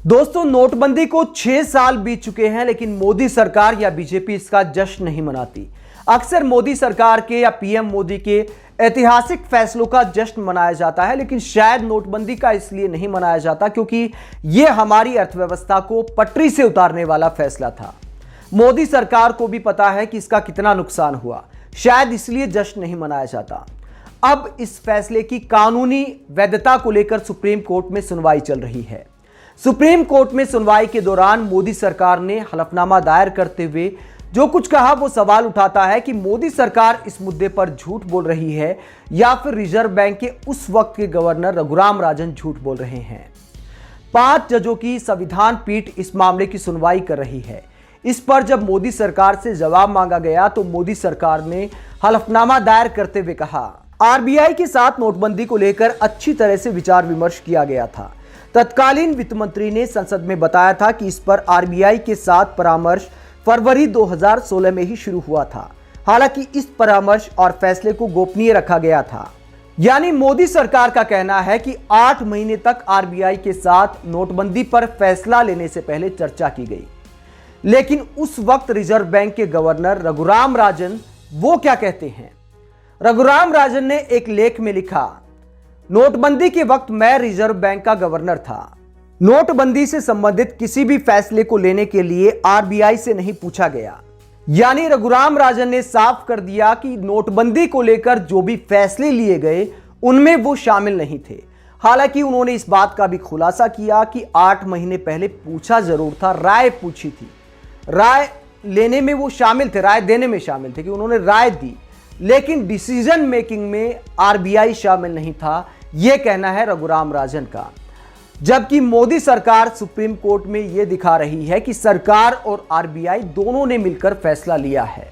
दोस्तों, नोटबंदी को 6 साल बीत चुके हैं, लेकिन मोदी सरकार या बीजेपी इसका जश्न नहीं मनाती। अक्सर मोदी सरकार के या पीएम मोदी के ऐतिहासिक फैसलों का जश्न मनाया जाता है, लेकिन शायद नोटबंदी का इसलिए नहीं मनाया जाता क्योंकि यह हमारी अर्थव्यवस्था को पटरी से उतारने वाला फैसला था। मोदी सरकार को भी पता है कि इसका कितना नुकसान हुआ, शायद इसलिए जश्न नहीं मनाया जाता। अब इस फैसले की कानूनी वैधता को लेकर सुप्रीम कोर्ट में सुनवाई चल रही है। सुप्रीम कोर्ट में सुनवाई के दौरान मोदी सरकार ने हलफनामा दायर करते हुए जो कुछ कहा वो सवाल उठाता है कि मोदी सरकार इस मुद्दे पर झूठ बोल रही है या फिर रिजर्व बैंक के उस वक्त के गवर्नर रघुराम राजन झूठ बोल रहे हैं। 5 जजों की संविधान पीठ इस मामले की सुनवाई कर रही है। इस पर जब मोदी सरकार से जवाब मांगा गया तो मोदी सरकार ने हलफनामा दायर करते हुए कहा, आरबीआई के साथ नोटबंदी को लेकर अच्छी तरह से विचार विमर्श किया गया था। तत्कालीन वित्त मंत्री ने संसद में बताया था कि इस पर आरबीआई के साथ परामर्श फरवरी 2016 में ही शुरू हुआ था। हालांकि इस परामर्श और फैसले को गोपनीय रखा गया था। यानी मोदी सरकार का कहना है कि 8 महीने तक आरबीआई के साथ नोटबंदी पर फैसला लेने से पहले चर्चा की गई। लेकिन उस वक्त रिजर्व बैंक के गवर्नर रघुराम राजन वो क्या कहते हैं? रघुराम राजन ने एक लेख में लिखा, नोटबंदी के वक्त मैं रिजर्व बैंक का गवर्नर था। नोटबंदी से संबंधित किसी भी फैसले को लेने के लिए आरबीआई से नहीं पूछा गया। यानी रघुराम राजन ने साफ कर दिया कि नोटबंदी को लेकर जो भी फैसले लिए गए उनमें वो शामिल नहीं थे। हालांकि उन्होंने इस बात का भी खुलासा किया कि 8 महीने पहले पूछा जरूर था, राय पूछी थी। राय लेने में वो शामिल थे, राय देने में शामिल थे कि उन्होंने राय दी, लेकिन डिसीजन मेकिंग में आरबीआई शामिल नहीं था। यह कहना है रघुराम राजन का। जबकि मोदी सरकार सुप्रीम कोर्ट में यह दिखा रही है कि सरकार और आरबीआई दोनों ने मिलकर फैसला लिया है।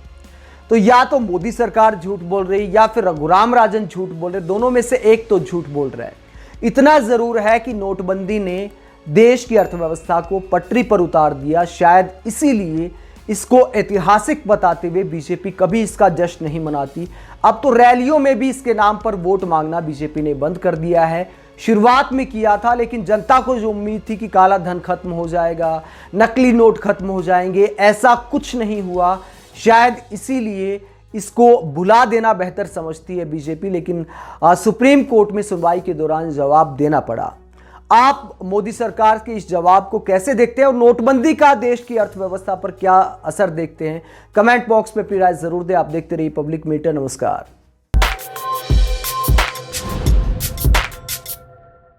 तो या तो मोदी सरकार झूठ बोल रही या फिर रघुराम राजन झूठ बोल रहे, दोनों में से एक तो झूठ बोल रहा है। इतना जरूर है कि नोटबंदी ने देश की अर्थव्यवस्था को पटरी पर उतार दिया। शायद इसीलिए इसको ऐतिहासिक बताते हुए बीजेपी कभी इसका जश्न नहीं मनाती। अब तो रैलियों में भी इसके नाम पर वोट मांगना बीजेपी ने बंद कर दिया है। शुरुआत में किया था, लेकिन जनता को जो उम्मीद थी कि काला धन खत्म हो जाएगा, नकली नोट खत्म हो जाएंगे, ऐसा कुछ नहीं हुआ। शायद इसीलिए इसको भुला देना बेहतर समझती है बीजेपी। लेकिन सुप्रीम कोर्ट में सुनवाई के दौरान जवाब देना पड़ा। आप मोदी सरकार के इस जवाब को कैसे देखते हैं और नोटबंदी का देश की अर्थव्यवस्था पर क्या असर देखते हैं? कमेंट बॉक्स में अपनी राय जरूर दें। आप देखते रहिए पब्लिक मीटर। नमस्कार।